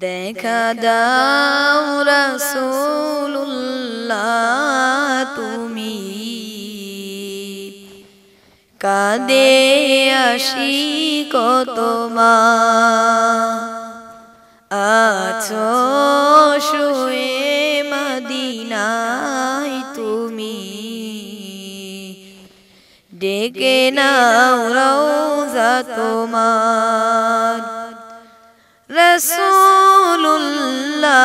দেখা দাও রাসূলুল্লাহ তুমি কাঁদে আশিক তোমা আছো শুয়ে মদিনায় তুমি ডেকে নাও রওজা তোমার রাসূলুল্লাহ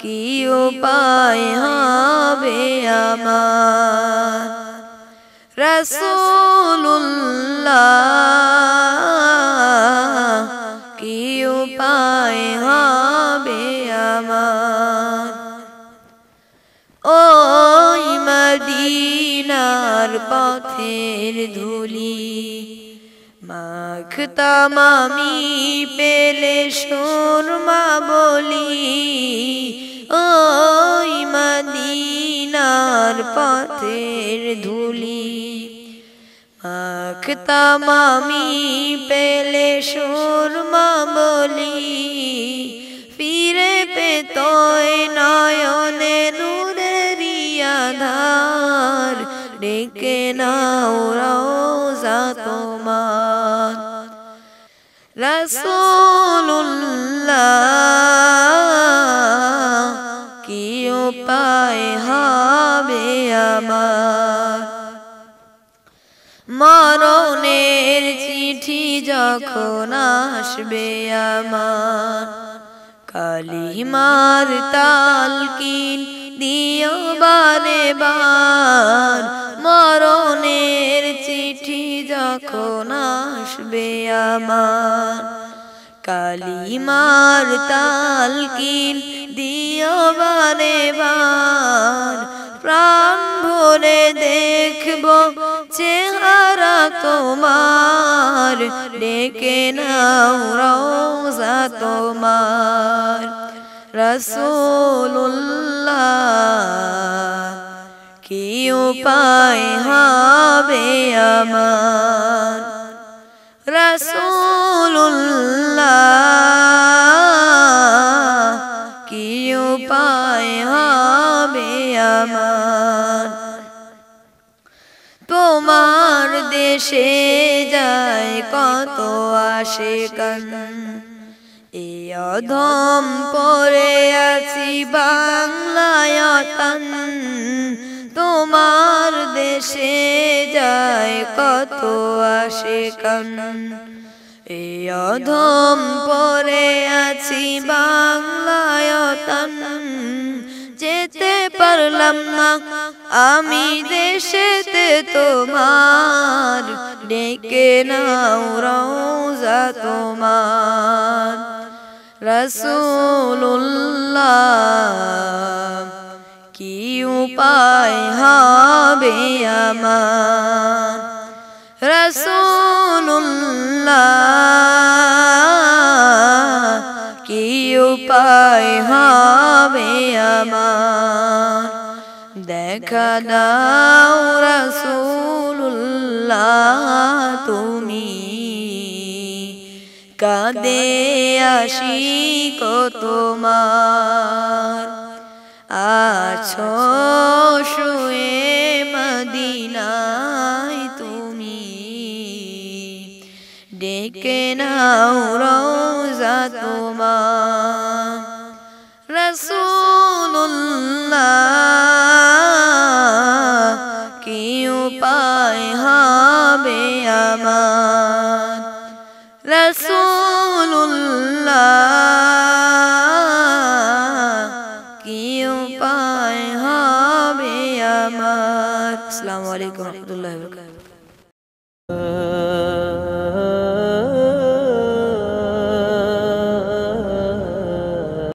কি উপায় হবে আমার রাসূলুল্লাহ কি উপায় হবে আমার ওই মদিনার পথের ধুলি মাখতাম আমি পেলে সুরমা বলি ওই মদিনার পথের ধুলি মাখতাম আমি পেলে সুরমা বলি ফিরে পেতোয় নয়নে নূরেরি আধার ডেকে নাও রওজা তোমার রাসূলুল্লাহ কি উপায় হবে আমার মরণের চিঠি যখন আসবে আমার কালিমার তালকিন দিও বারে বার মরণের চিঠি যখন আসবে আমার কালিমার তালকিন দিও বারে বার প্রাণ ভরে দেখব চেহারা তোমার ডেকে নাও রওজা তোমার রাসূলুল্লাহ কি উপায় হবে আমার রাসূলুল্লাহ কি উপায় হবে আমার তোমার দেশে যায় কত আশিকান এ অধম পড়ে আছি বাংলায় তন তোমার দেশে যায় কত আশিকান এ অধম পড়ে আছি বাংলায় তন যেতে পারলাম না আমি দেশেতে তোমার ডেকে নাও রওজা তোমার রাসূলুল্লাহ কি উপায় হবে আমার রাসূলুল্লাহ কি উপায় হবে আমার দেখা দাও রাসূলুল্লাহ তুমি কাঁদে আশিক তোমার আছো শুয়ে মদিনায় তুমি ডেকে নাও রওজা তোমার রাসূলুল্লাহ কি উপায় হবে আমার রাসূলুল্লাহ কি উপায় হবে আমার আসসালামু আলাইকুম ওয়া রাহমাতুল্লাহি ওয়া বারাকাতুহু